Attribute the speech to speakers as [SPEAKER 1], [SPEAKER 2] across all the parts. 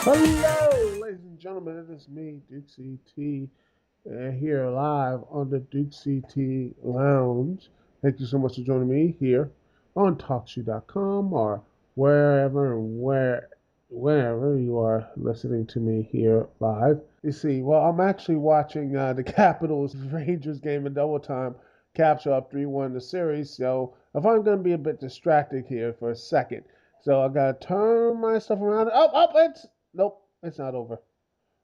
[SPEAKER 1] Hello, ladies and gentlemen. It is me, Dukect, here live on the Dukect Lounge. Thank you so much for joining me here on TalkShoe.com or wherever you are listening to me here live. You see, well, I'm actually watching the Capitals Rangers game in double time. Caps are up 3-1 in the series, so if I'm going to be a bit distracted here for a second, so I gotta turn my stuff around. It's nope, it's not over.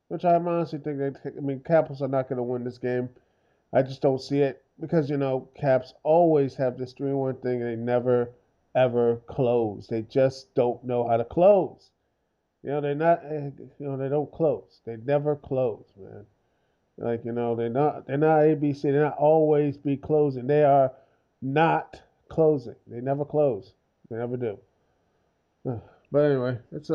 [SPEAKER 1] Which I honestly think Capitals are not going to win this game. I just don't see it because Caps always have this 3-1 thing and they never ever close. They just don't know how to close. They're not. They don't close. They never close, man. Like they're not ABC. They're not always be closing. They are not closing. They never close. They never do. But anyway, let's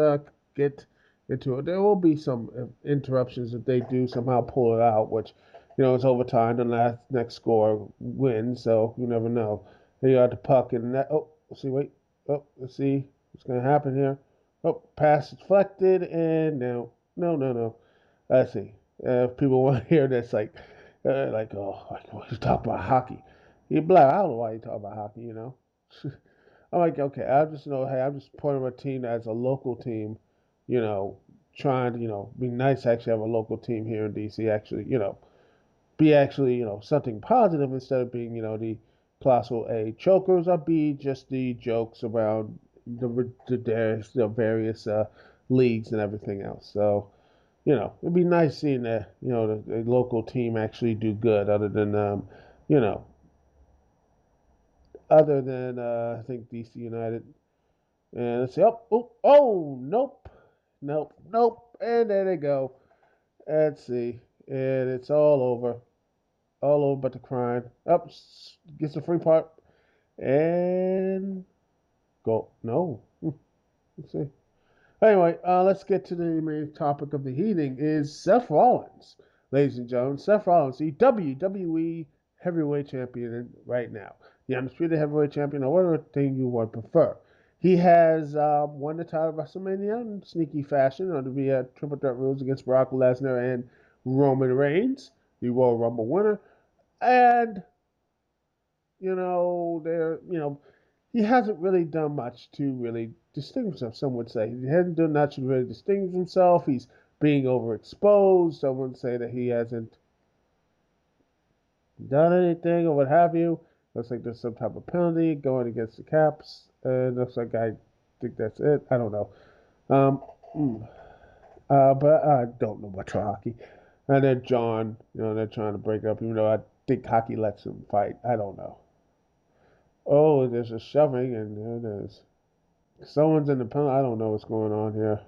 [SPEAKER 1] get into it. There will be some interruptions if they do somehow pull it out, which it's overtime. The next score wins, so you never know. They got the puck in the net. Oh, let's see, wait. Oh, let's see what's gonna happen here. Oh, pass deflected, and no, no, no, no. Let's see. If people want to hear this, like you talk about hockey. You black. I don't know why you talk about hockey. I'm like, okay, I just know, hey, I'm just part of a team as a local team, you know, trying to, be nice to actually have a local team here in DC, actually, be actually, something positive instead of being, the classical A chokers or B just the jokes around the various leagues and everything else. So, it'd be nice seeing the local team actually do good you know, other than I think DC United. And let's see. Oh, nope, nope, nope. And there they go. Let's see. And it's all over but the crying. Up, gets the free part and go. No, let's see. Anyway, let's get to the main topic of the evening. Is Seth Rollins, ladies and gentlemen. Seth Rollins, the WWE Heavyweight Champion right now. The Undisputed Heavyweight Champion, or whatever thing you would prefer. He has won the title of WrestleMania in sneaky fashion under the triple threat rules against Brock Lesnar and Roman Reigns, the Royal Rumble winner. And, he hasn't really done much to really distinguish himself. Some would say he hasn't done much to really distinguish himself. He's being overexposed. Some would say that he hasn't done anything or what have you. Looks like there's some type of penalty going against the Caps. Looks like I think that's it. I don't know. Um, mm, but I don't know much hockey. And then John, they're trying to break up, even though I think hockey lets them fight. I don't know. Oh, there's a shoving, and there it is. Someone's in the penalty. I don't know what's going on here.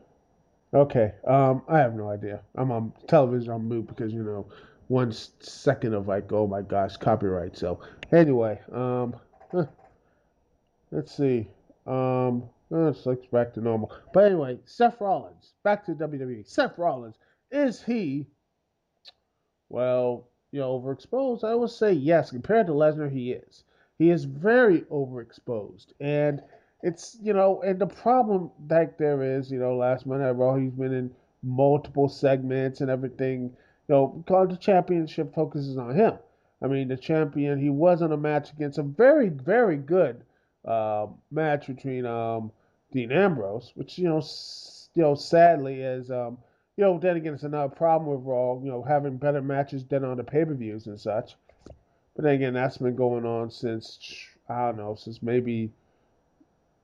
[SPEAKER 1] Okay, I have no idea. I'm on television on mute because 1 second of like, oh my gosh, copyright. So anyway, let's see. It's like back to normal. But anyway, Seth Rollins, back to WWE. Seth Rollins, is he overexposed? I would say yes. Compared to Lesnar, he is. He is very overexposed, and and the problem that there is, last month at Raw, he's been in multiple segments and everything. Because the championship focuses on him. I mean, the champion, he was on a match against a very, very good match between Dean Ambrose, which sadly is then again, it's another problem with Raw, having better matches than on the pay per views and such. But then again, that's been going on since, I don't know, since maybe,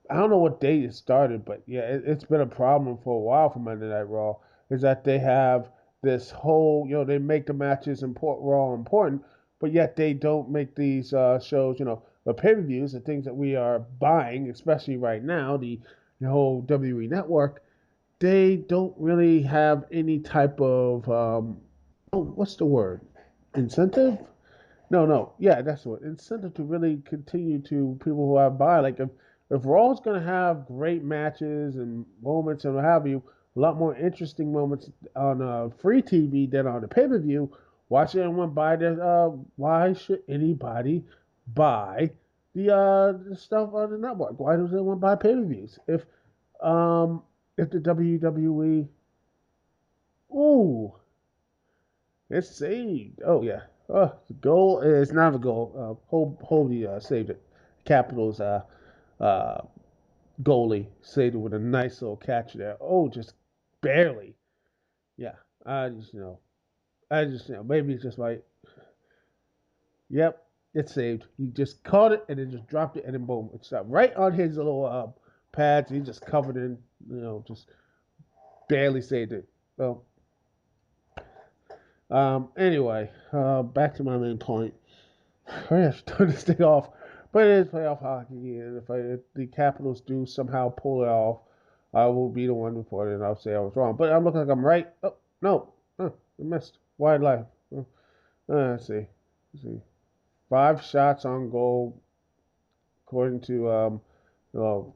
[SPEAKER 1] I don't know what date it started, but yeah, it's been a problem for a while for Monday Night Raw, is that they have this whole, they make the matches Raw important, but yet they don't make these shows, the pay per views, the things that we are buying, especially right now, the whole WWE network, they don't really have any type of what's the word, incentive. No, no, yeah, that's what incentive to really continue to people who are by. Like if Raw's gonna have great matches and moments and what have you, a lot more interesting moments on free TV than on the pay per view. Why should anyone buy the? Why should anybody buy the stuff on the network? Why does anyone buy pay per views? Um, if the WWE Oh, it's saved. Oh yeah. The goal is not a goal. Hold saved it. Capitals uh goalie saved it with a nice little catch there. Oh, just barely. Yeah. I just maybe it's just like, yep, it's saved. He just caught it and then just dropped it and then boom, it's up right on his little pads. He just covered in, just barely saved it. Well, anyway, back to my main point. I should turn this thing off, but it is playoff hockey, and if the Capitals do somehow pull it off, I will be the one reporting, and I'll say I was wrong. But I'm looking like I'm right. Oh no, I missed. Wide life. Let's see. Let's see. 5 shots on goal, according to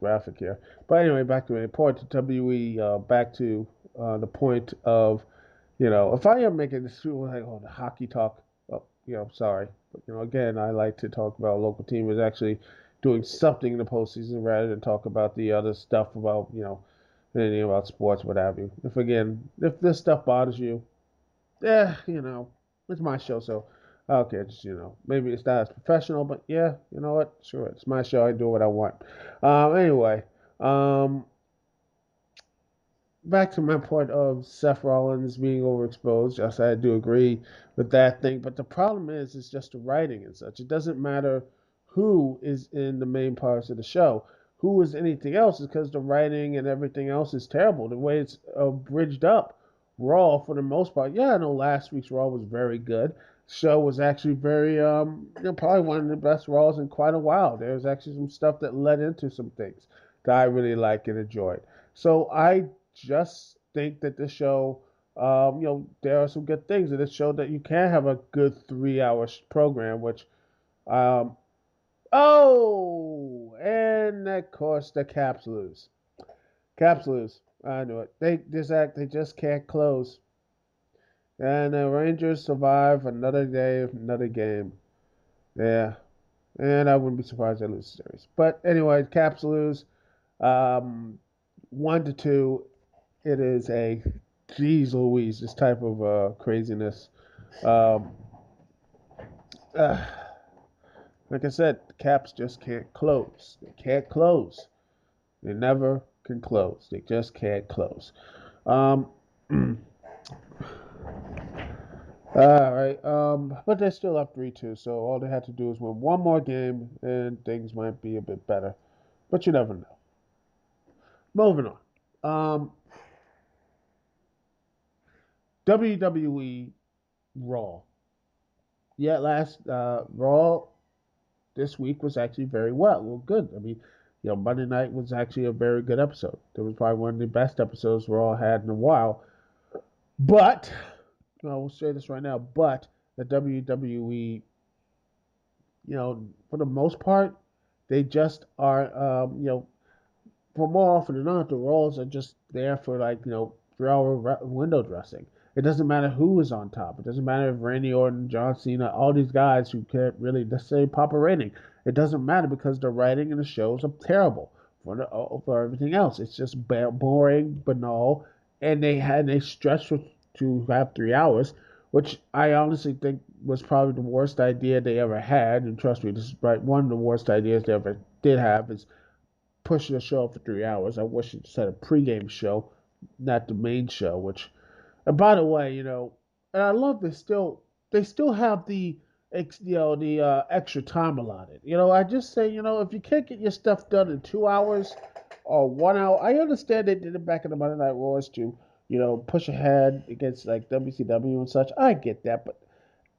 [SPEAKER 1] graphic here. But anyway, back to the point to WE. Back to the point of, if I am making this like, the hockey talk. Well, sorry, but again, I like to talk about a local team is actually doing something in the postseason rather than talk about the other stuff about anything about sports, what have you. If this stuff bothers you, it's my show, so okay, just maybe it's not as professional, but yeah, you know what? Sure, it's my show. I do what I want. Anyway, um, back to my point of Seth Rollins being overexposed. Yes, I do agree with that thing, but the problem is, it's just the writing and such. It doesn't matter who is in the main parts of the show. Who is anything else is because the writing and everything else is terrible. The way it's bridged up. Raw, for the most part, yeah, I know last week's Raw was very good. Show was actually very, probably one of the best Raws in quite a while. There was actually some stuff that led into some things that I really like and enjoyed. So I just think that this show, there are some good things in this show that you can have a good 3 hour program, which, um, and of course the Caps lose. Caps lose. I knew it. They just can't close. And the Rangers survive another day, another game. Yeah. And I wouldn't be surprised they lose the series. But anyway, Caps lose. Um, 1-2. It is a geez Louise, this type of craziness. Um, uh, like I said, the Caps just can't close. They can't close. They never can close. They just can't close. Um, all right. But they're still up 3-2, so all they had to do is win one more game, and things might be a bit better. But you never know. Moving on. WWE Raw. Yeah, last Raw this week was actually very well good. I mean, Monday night was actually a very good episode. It was probably one of the best episodes Raw had in a while. But I will say this right now. But the WWE, for the most part, they just are, for more often than not, the roles are just there for like 3 hour window dressing. It doesn't matter who is on top. It doesn't matter if Randy Orton, John Cena, all these guys who can't really necessarily pop a rating. It doesn't matter because the writing in the shows are terrible for everything else. It's just boring, banal, and they stretch to have 3 hours, which I honestly think was probably the worst idea they ever had. And trust me, this is right one of the worst ideas they ever did have is pushing the show for 3 hours. I wish it just had a pregame show, not the main show. Which, and by the way, and I love they still have the extra time allotted. I just say if you can't get your stuff done in 2 hours or 1 hour, I understand they did it back in the Monday Night Raws to push ahead against like WCW and such. I get that, but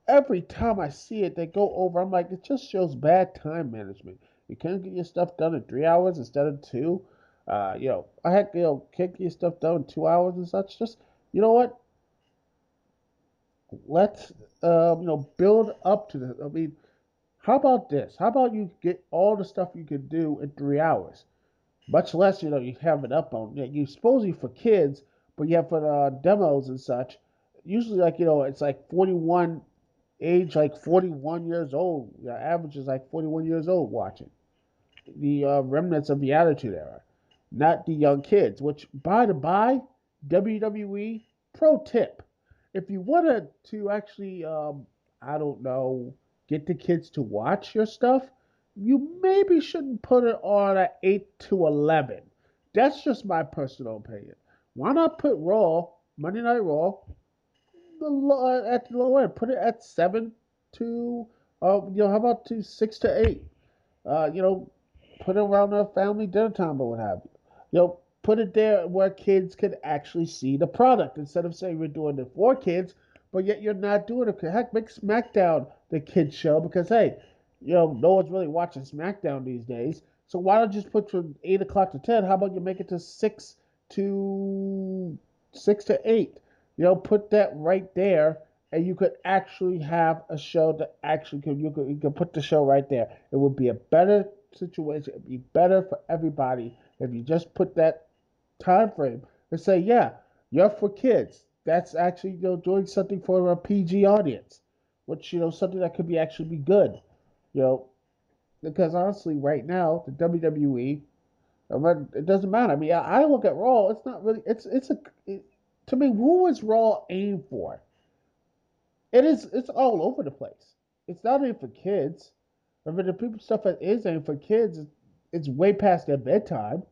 [SPEAKER 1] every time I see it, they go over. I'm like, it just shows bad time management. You can't get your stuff done in 3 hours instead of two. I had can't get your stuff done in 2 hours and such. Just what? Let's build up to this. I mean, how about this? How about you get all the stuff you can do in 3 hours? Much less, you have it up on. You supposedly for kids, but you have for demos and such. Usually, like it's like 41 age like 41 years old. The average is like 41 years old watching. The remnants of the Attitude Era, not the young kids. Which, by the by, WWE pro tip. if you wanted to actually, I don't know, get the kids to watch your stuff, you maybe shouldn't put it on at 8 to 11. That's just my personal opinion. Why not put Raw, Monday Night Raw, at the lower end? Put it at 7 to, how about to 6 to 8? You know, put it around their family dinner time or what have you. Put it there where kids can actually see the product instead of saying we're doing it for kids, but yet you're not doing it. Heck, make SmackDown the kids show because hey, no one's really watching SmackDown these days. So why don't you just put from 8 o'clock to 10? How about you make it to to 6 to 8? Put that right there, and you could actually have a show that actually you could put the show right there. It would be a better situation. It'd be better for everybody if you just put that time frame and say, yeah, you're for kids. That's actually doing something for a PG audience, which something that could be actually be good. You know, because honestly, right now the WWE, it doesn't matter. I mean, I look at Raw. It's not really. To me, who is Raw aimed for? It is. It's all over the place. It's not aimed for kids. I mean, the people stuff that is aimed for kids, it's way past their bedtime.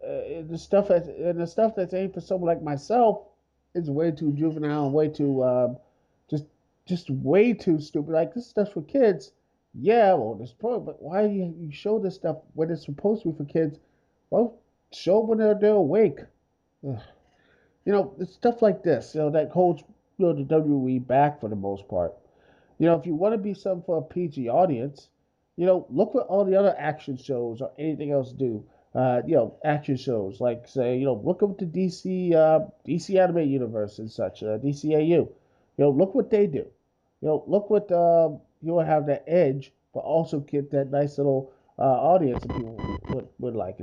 [SPEAKER 1] The stuff that's aimed for someone like myself is way too juvenile and way too just way too stupid. Like this stuff's for kids. Yeah, well, this probably, but why do you show this stuff when it's supposed to be for kids? Well, show when they're awake. Ugh. It's stuff like this. That holds the WWE back for the most part. If you want to be something for a PG audience, look what all the other action shows or anything else do. Action shows like say, look at the DC Anime Universe and such, DCAU. Look what they do. Look what you'll have that edge, but also get that nice little audience that people would like.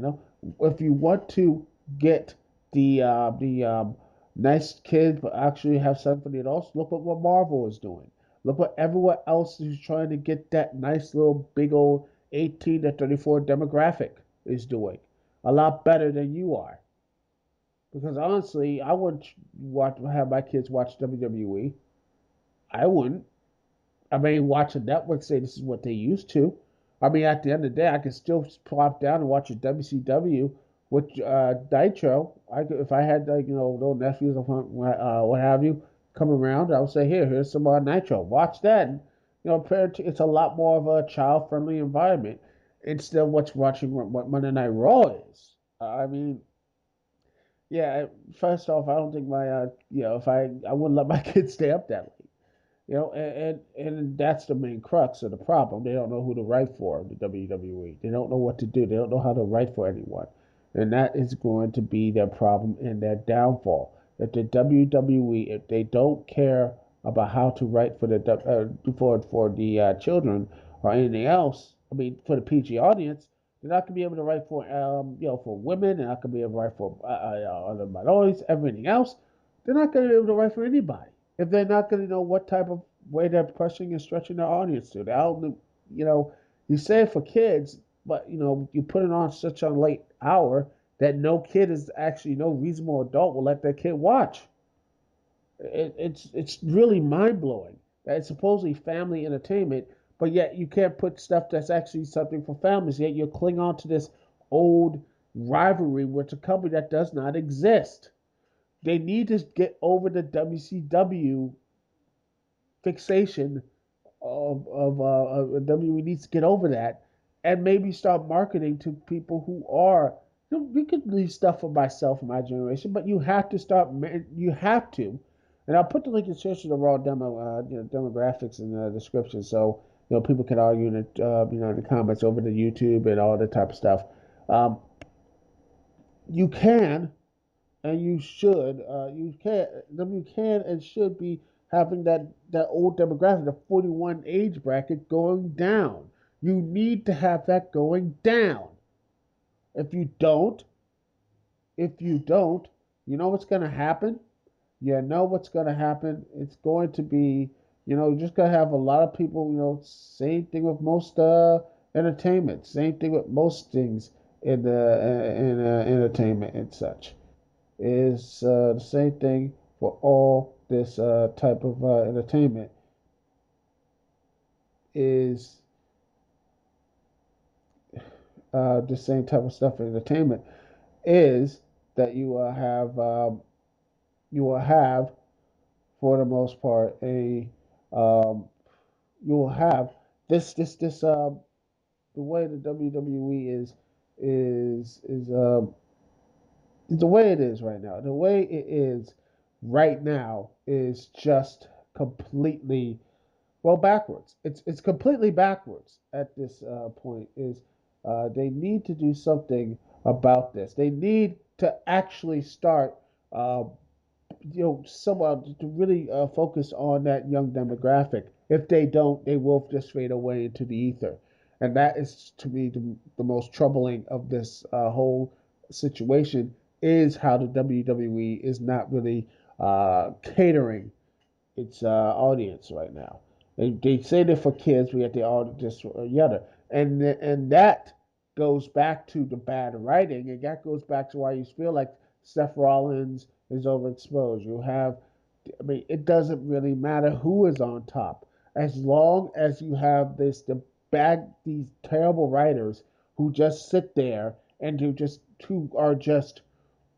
[SPEAKER 1] If you want to get the nice kids, but actually have something for the adults, look at what Marvel is doing. Look what everyone else who's trying to get that nice little big old 18 to 34 demographic is doing. A lot better than you are. Because honestly, I wouldn't have my kids watch WWE. I wouldn't. I mean, watch a network say this is what they used to. I mean, at the end of the day, I could still plop down and watch a WCW with Nitro. If I had like little nephews or what have you come around, I would say, here's some Nitro. Watch that. And, it's a lot more of a child-friendly environment instead of watching what Monday Night Raw is. I mean, yeah. First off, I don't think my if I wouldn't let my kids stay up that late. And that's the main crux of the problem. They don't know who to write for the WWE. They don't know what to do. They don't know how to write for anyone, and that is going to be their problem and their downfall. If the WWE, if they don't care about how to write for the children or anything else, I mean for the PG audience, they're not going to be able to write for for women. They're not going to be able to write for other minorities. Everything else, they're not going to be able to write for anybody if they're not going to know what type of way they're pushing and stretching their audience to. They don't, you say it for kids, but you put it on such a late hour that no kid is actually no reasonable adult will let their kid watch. It's really mind blowing that it's supposedly family entertainment, but yet you can't put stuff that's actually something for families. Yet you cling on to this old rivalry with a company that does not exist. They need to get over the WCW fixation of WWE needs to get over that and maybe start marketing to people who are. You can leave stuff for myself and my generation, but you have to start. You have to, and I'll put the link in the search to the raw demographics in the description, so people can argue in the comments over the YouTube and all that type of stuff. You can and you can and should be having that old demographic, the 41 age bracket going down. You need to have that going down. If you don't, if you don't, you know what's going to happen? You know what's going to happen? It's going to be, you're just going to have a lot of people, same thing with most entertainment, same thing with most things in entertainment and such is the same thing for all this type of entertainment is the same type of stuff in entertainment is that you will have for the most part a um, you will have this the way the WWE is the way it is right now. The way it is right now is just completely backwards. It's completely backwards at this point. They need to do something about this. They need to actually start, uh, someone to really focus on that young demographic. If they don't, they will just fade away into the ether, and that is to me the most troubling of this whole situation is how the WWE is not really catering its audience right now. They say they're for kids, but yet they all just yada, and that goes back to the bad writing, and that goes back to why you feel like Seth Rollins is overexposed. You have, I mean, it doesn't really matter who is on top, as long as you have these terrible writers who just sit there and who are just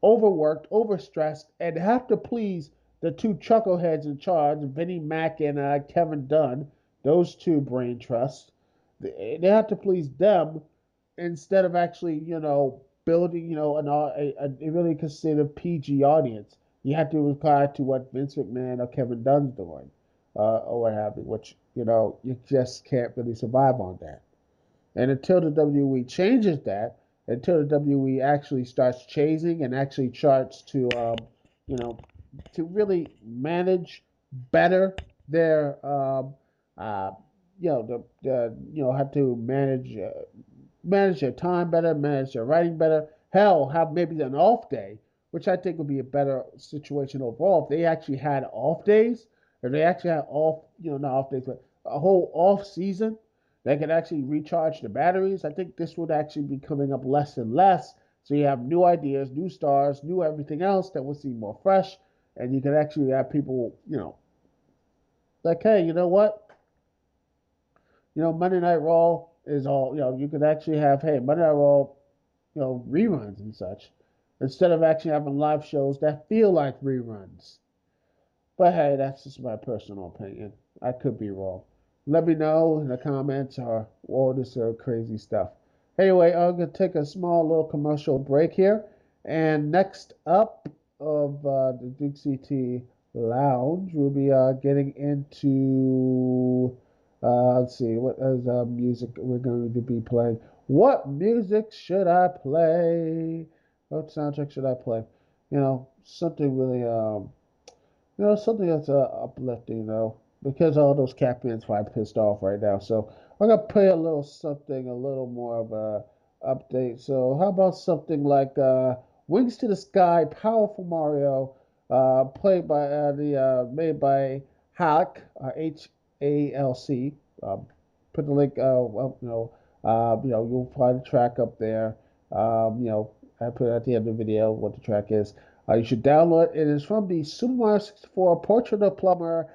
[SPEAKER 1] overworked, overstressed, and have to please the two chuckleheads in charge, Vinnie Mac and Kevin Dunn, those two brain trusts. They have to please them instead of actually, building, a really considered PG audience. You have to reply to what Vince McMahon or Kevin Dunn's doing, or what have you, which, you just can't really survive on that. And until the WWE changes that, until the WWE actually starts chasing and actually charts you know, to really manage better their, uh, have to manage their time better, manage their writing better. Hell, have maybe an off day, which I think would be a better situation overall. If they actually had off days, if they actually had off, not off days, but a whole off season, they could actually recharge the batteries. I think this would actually be coming up less and less. So you have new ideas, new stars, new everything else that would seem more fresh. And you can actually have people, like, hey, you know what? Monday Night Raw is all, you could actually have, hey, Monday Night Raw, reruns and such, instead of actually having live shows that feel like reruns. But hey, that's just my personal opinion. I could be wrong. Let me know in the comments or all this crazy stuff. Anyway, I'm going to take a small little commercial break here. And next up of the Dukect Lounge, we'll be getting into, let's see, what is music we're going to be playing. What music should I play? What soundtrack should I play? Something really something that's uplifting, because all those Capians probably pissed off right now. So I'm gonna play a little something, a little more of a update. So how about something like "Wings to the Sky," Powerful Mario, played by made by Halk, Halc. Put the link. You'll find the track up there. I put it at the end of the video what the track is. You should download it. It is from the Super Mario 64 Portrait of Plumber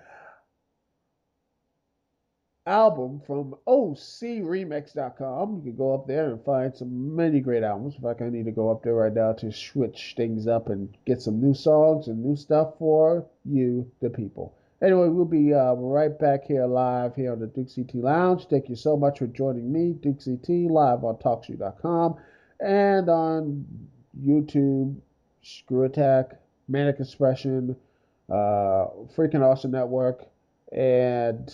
[SPEAKER 1] album from OCRemix.com. You can go up there and find some many great albums. In fact, I need to go up there right now to switch things up and get some new songs and new stuff for you, the people. Anyway, we'll be right back here live here on the Dukect Lounge. Thank you so much for joining me, Dukect, live on TalkShoe.com and on YouTube, Screw Attack, Manic Expression, Freaking Awesome Network, and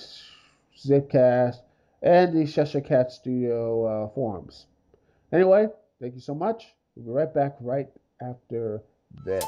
[SPEAKER 1] Zipcast, and the Cheshire Cat Studio forums. Anyway, thank you so much. We'll be right back right after this.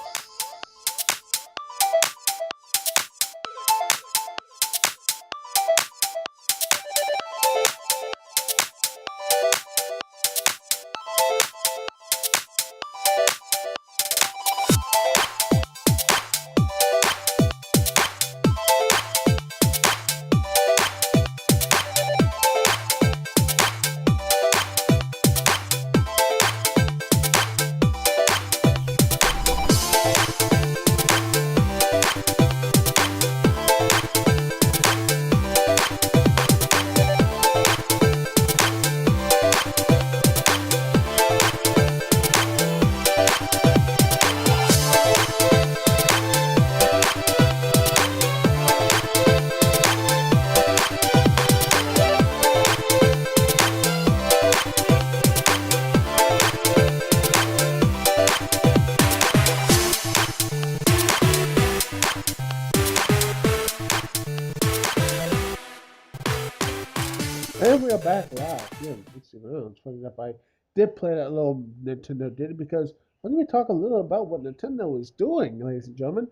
[SPEAKER 1] are back live here in Dukect Lounge. Funny enough, I did play that little Nintendo ditty because I'm going to talk a little about what Nintendo is doing, ladies and gentlemen.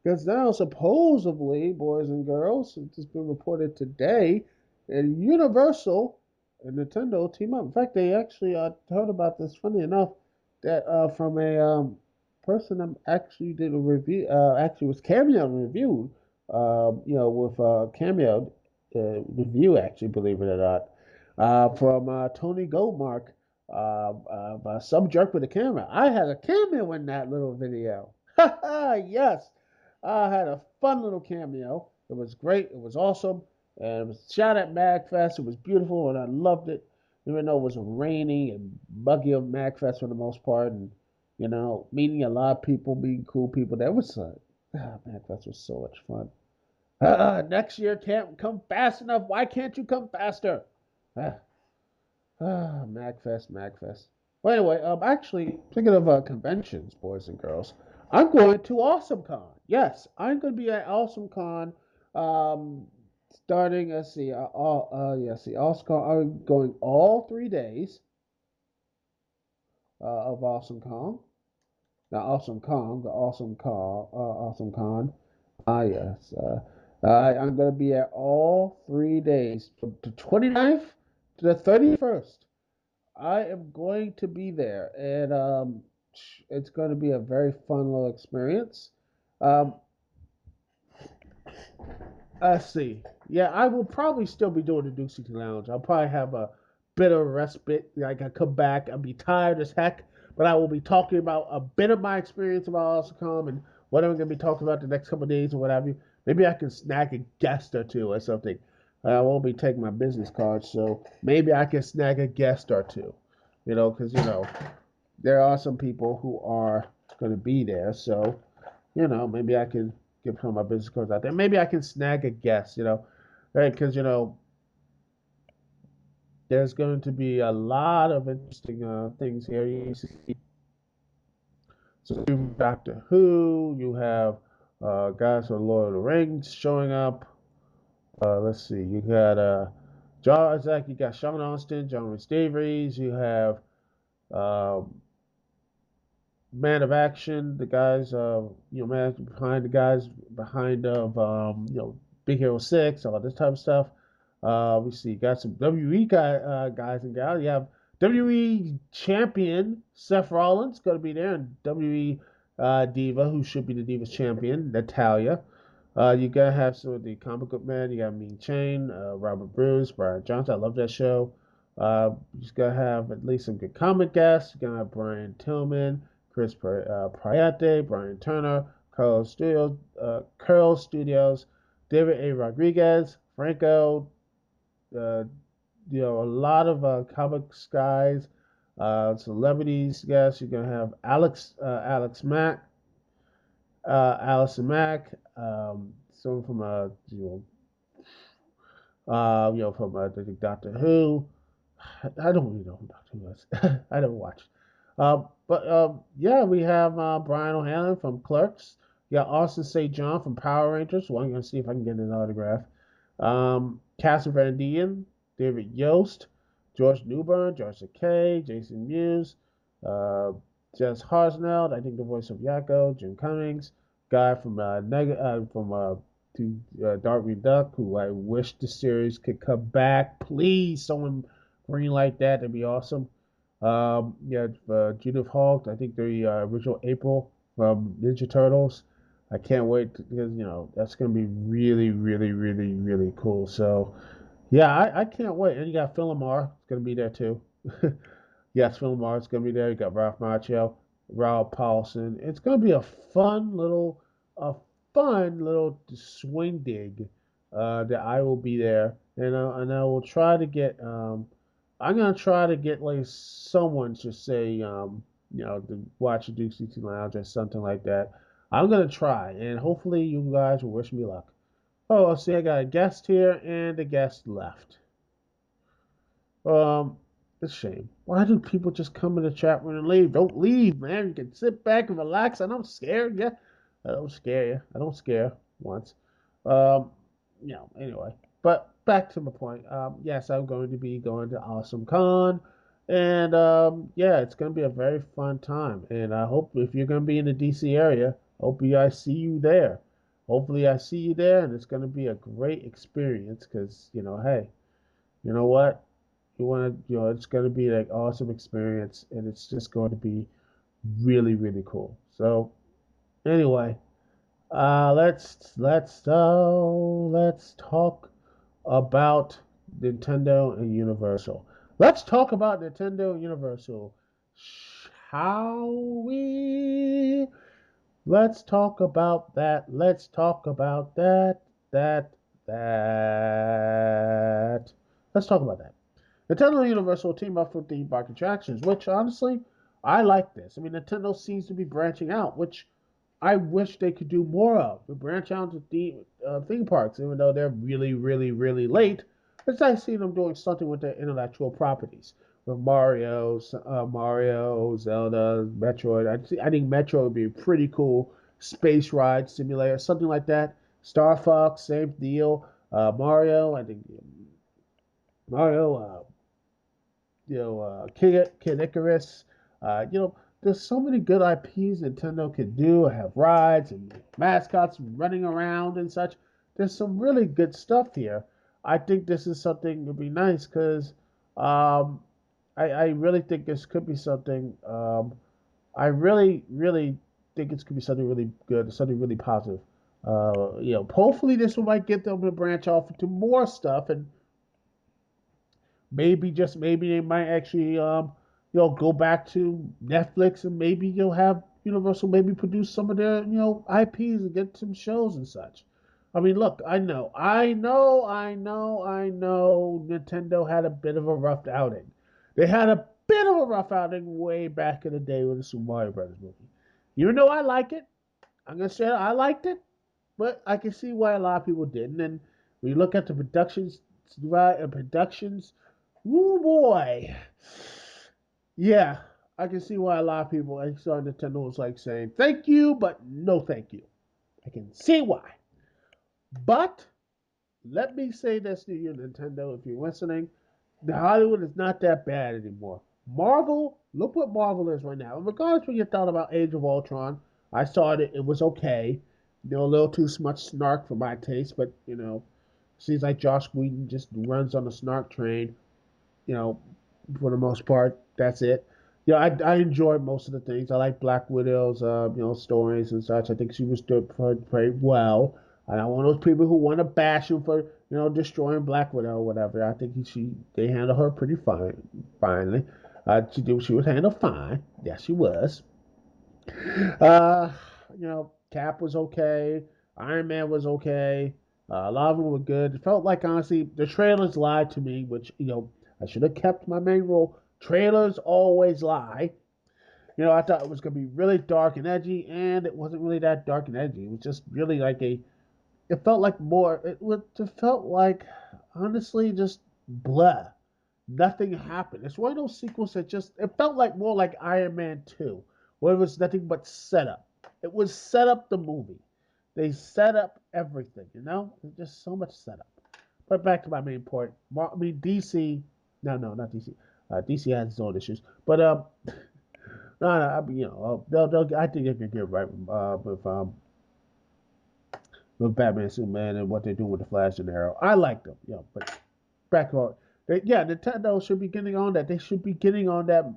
[SPEAKER 1] Because now, supposedly, boys and girls, it's just been reported today, and Universal and Nintendo team up. In fact, they actually heard about this. Funny enough, that from a person that actually did a review, actually was cameo reviewed, with cameo review, actually, believe it or not, from Tony Goldmark, some jerk with a camera. I had a cameo in that little video. Yes, I had a fun little cameo. It was great. It was awesome. And it was shot at MagFest. It was beautiful, and I loved it. Even though it was rainy and muggy of MagFest for the most part, and meeting a lot of people, meeting cool people. That was MagFest was so much fun. Next year can't come fast enough. Why can't you come faster? MagFest, MagFest. Well, anyway, actually, thinking of conventions, boys and girls, I'm going to AwesomeCon. Yes, I'm going to be at AwesomeCon, starting, let's see, AwesomeCon, I'm going all 3 days of AwesomeCon. Not AwesomeCon, the AwesomeCon. Yes. I'm going to be at all 3 days, from the 29th to the 31st. I am going to be there, and it's going to be a very fun little experience. Um, let's see. Yeah, I will probably still be doing the Dukect Lounge. I'll probably have a bit of respite. Like I come back, I'll be tired as heck, but I will be talking about a bit of my experience about AwesomeCon and what I'm going to be talking about the next couple of days or whatever. Maybe I can snag a guest or two or something. I won't be taking my business cards, so maybe I can snag a guest or two. Because there are some people who are going to be there, so maybe I can give some of my business cards out there. Maybe I can snag a guest, because there's going to be a lot of interesting things here. You see, so Doctor Who, you have guys from Lord of the Rings showing up. Let's see, you got John Isaac, you got Sean Austin, John Rhys-Davies, you have Man of Action, the guys, man behind the guys behind Big Hero 6, all this type of stuff. We see you got some WWE guys and gals. You have WWE champion Seth Rollins going to be there, and WWE diva, who should be the Divas champion, Natalia. You gotta have some of the comic book men. You got Mean Chain, Robert Bruce, Brian Johnson. I love that show. You just gotta have at least some good comic guests. You gotta have Brian Tillman, Chris Prayate, Brian Turner, Curl Studios, David A. Rodriguez, Franco. A lot of comic guys, celebrities. Guys, you're gonna have Alex Mack, Allison Mack, someone from from I think Doctor Who. I don't really know who Doctor Who is. I never watched. But yeah, we have Brian O'Hanlon from Clerks. You got Austin St. John from Power Rangers. Well, I'm gonna see if I can get an autograph. Cassie Van Dien, David Yost, George Newbern, George Takei, Jason Mewes, Jess Harsnell, I think the voice of Yakko, Jim Cummings, guy from Darkwing Duck, who I wish the series could come back. Please, someone greenlight that. That'd be awesome. Judith Hawk, I think the original April from Ninja Turtles. I can't wait because that's gonna be really, really, really, really cool. So, yeah, I can't wait. And you got Phil Lamar, it's gonna be there too. Yes, Phil Lamar is gonna be there. You got Ralph Macchio, Rob Paulson. It's gonna be a fun little swing dig. That I will be there, and I will try to get. I'm gonna try to get like someone to say, to watch the Dukect Lounge or something like that. I'm gonna try, and hopefully you guys will wish me luck. Oh, let's see, I got a guest here, and the guest left. It's a shame. Why do people just come in the chat room and leave? Don't leave, man. You can sit back and relax. I don't scare you. I don't scare you. I don't scare once. Anyway. But back to my point. Yes, I'm going to be going to Awesome Con, and yeah, it's going to be a very fun time. And I hope if you're going to be in the DC area, hopefully I see you there. Hopefully I see you there, and it's going to be a great experience. Because hey, you know what? You want to, it's going to be like awesome experience, and it's just going to be really, really cool. So anyway, let's talk about Nintendo and Universal. Let's talk about Nintendo and Universal, shall we? Let's talk about that. Let's talk about that. That. That. Let's talk about that. Nintendo and Universal team up for theme park attractions, which honestly, I like this. I mean, Nintendo seems to be branching out, which I wish they could do more of. To branch out to theme parks, even though they're really, really, really late. It's nice seeing them doing something with their intellectual properties. With Mario, Zelda, Metroid. I think Metroid would be a pretty cool space ride simulator, something like that. Star Fox, same deal. Mario, I think Mario, Kid Icarus. There's so many good IPs Nintendo could do. Have rides and mascots running around and such. There's some really good stuff here. I think this is something that would be nice because um, I really think this could be something. I really, really think it could be something really good, something really positive. Hopefully this might get them to branch off into more stuff and maybe just maybe they might actually go back to Netflix and maybe you'll have Universal maybe produce some of their IPs and get some shows and such. I mean, look, I know. Nintendo had a bit of a rough outing. They had a bit of a rough outing way back in the day with the Super Mario Brothers movie. You know, I like it. I'm gonna say I liked it, but I can see why a lot of people didn't. And when you look at the productions, woo boy, yeah, I can see why a lot of people, I saw Nintendo was like saying thank you, but no thank you. I can see why. But let me say this to you, Nintendo, if you're listening, the Hollywood is not that bad anymore. Marvel, look what Marvel is right now. And regardless what you thought about Age of Ultron, I saw it. It was okay. A little too much snark for my taste, but seems like Josh Whedon just runs on the snark train. You know, for the most part, that's it. I enjoyed most of the things. I like Black Widow's stories and such. I think she was doing pretty well. I'm not one of those people who want to bash him for destroying Black Widow or whatever. I think they handled her pretty fine. Finally, she was handled fine. Yes, she was. Uh, Cap was okay. Iron Man was okay. A lot of them were good. It felt like honestly the trailers lied to me, which I should have kept my main rule. Trailers always lie. I thought it was gonna be really dark and edgy, and it wasn't really that dark and edgy. It was just really like a. It felt like more. It felt like honestly just blah. Nothing happened. It's one of those sequels that just it felt like more like Iron Man 2, where it was nothing but setup. It was set up the movie. They set up everything, There's just so much setup. But back to my main point. DC. No, not DC. DC has its own issues, but no. I mean, I think they can get right with Batman, Superman, and what they're doing with the Flash and Arrow. I like them, but back on. Nintendo should be getting on that. They should be getting on that.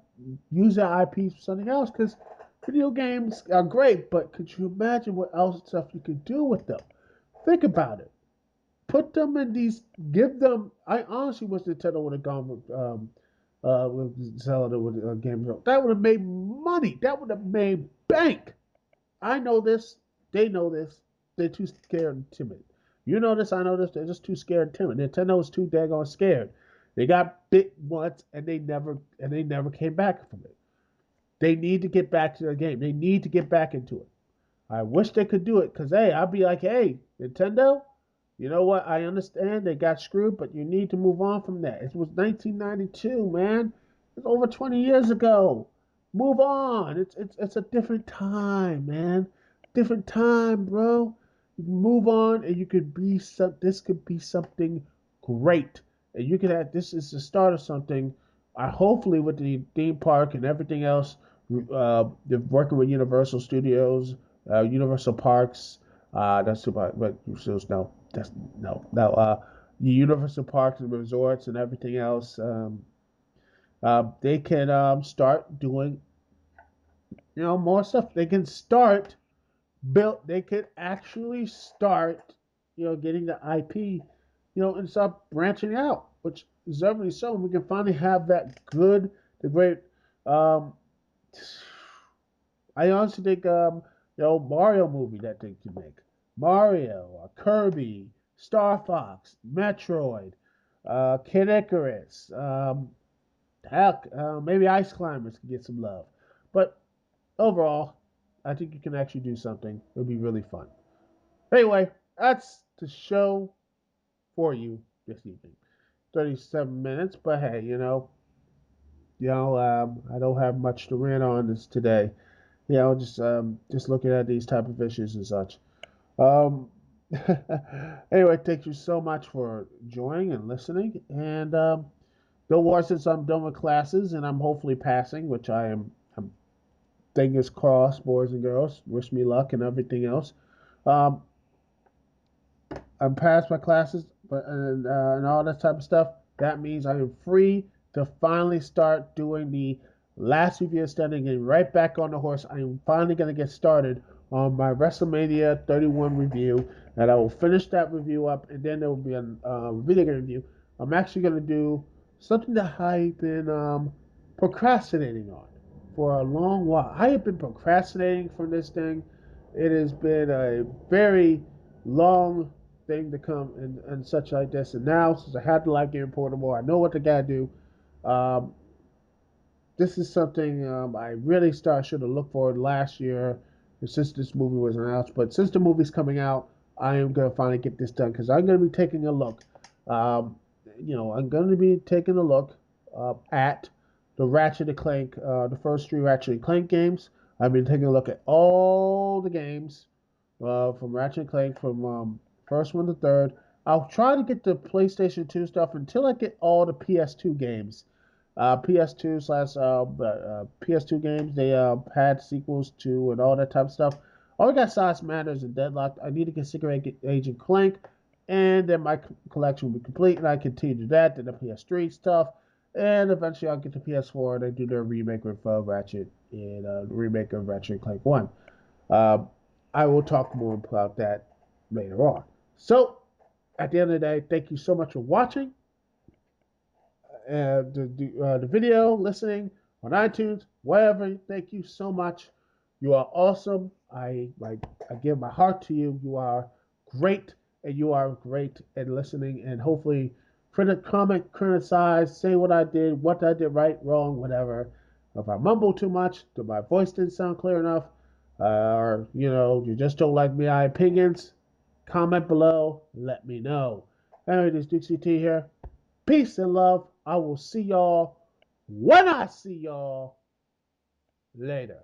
[SPEAKER 1] Use their IPs for something else because video games are great, but could you imagine what else stuff you could do with them? Think about it. Put them in these. Give them. I honestly wish Nintendo would have gone with Zelda with games. That would have made money. That would have made bank. I know this. They know this. They're too scared and timid. You know this. I know this. They're just too scared and timid. Nintendo is too daggone scared. They got bit once and they never came back from it. They need to get back to the game. They need to get back into it. I wish they could do it because hey, I'd be like, hey, Nintendo, you know what? I understand they got screwed, but you need to move on from that. It was 1992, man. It's over 20 years ago. Move on. It's a different time, man. Different time, bro. You can move on, and you could be some. This could be something great. And you can have this is the start of something. I hopefully with the theme park and everything else, they're working with Universal Studios, Universal Parks. That's about, but no, that's no. The Universal Parks and resorts and everything else. They can start doing more stuff. They can start built. They could actually start getting the IP and start branching out, which is definitely so. We can finally have that good, the great. Um, I honestly think Mario movie that they could make Mario, Kirby, Star Fox, Metroid, Kid Icarus. Heck, maybe Ice Climbers could get some love, but overall, I think you can actually do something. It'll be really fun. Anyway, that's the show for you this evening. 37 minutes, but hey, I don't have much to rant on this today. Just looking at these type of issues and such. Um, anyway, thank you so much for joining and listening. And don't worry, since I'm done with classes and I'm hopefully passing, which I am. I'm fingers crossed, boys and girls. Wish me luck and everything else. Um, I'm past my classes, but and all that type of stuff. That means I am free to finally start doing the last review studying and right back on the horse. I am finally going to get started on my WrestleMania 31 review, and I will finish that review up, and then there will be a video game review. I'm actually going to do something that I've been procrastinating on for a long while. I have been procrastinating for this thing. It has been a very long thing to come and such like this. And now, since I had to like Game Portable, I know what I gotta do. Um, this is something I really should have looked forward last year since this movie was announced. But since the movie's coming out, I am gonna finally get this done because I'm gonna be taking a look. Um, I'm gonna be taking a look at the Ratchet and Clank, the first three Ratchet and Clank games. I've been taking a look at all the games from Ratchet and Clank from first one to third. I'll try to get the PlayStation 2 stuff until I get all the PS2 games. PS2 slash PS2 games, they had sequels to and all that type of stuff. All I got Size Matters and Deadlocked. I need to get Agent Clank, and then my collection will be complete, and I continue to do that, then the PS3 stuff, and eventually I'll get the PS4, and they do their remake of Ratchet and remake of Ratchet and Clank 1. Uh, I will talk more about that later on. So, at the end of the day, thank you so much for watching the video, listening on iTunes, wherever. Thank you so much. You are awesome. I give my heart to you. You are great, and you are great at listening. And hopefully, comment, criticize, say what I did right, wrong, whatever. If I mumble too much, if my voice didn't sound clear enough, or you just don't like my opinions, comment below. Let me know. Anyway, this is Dukect here. Peace and love. I will see y'all when I see y'all later.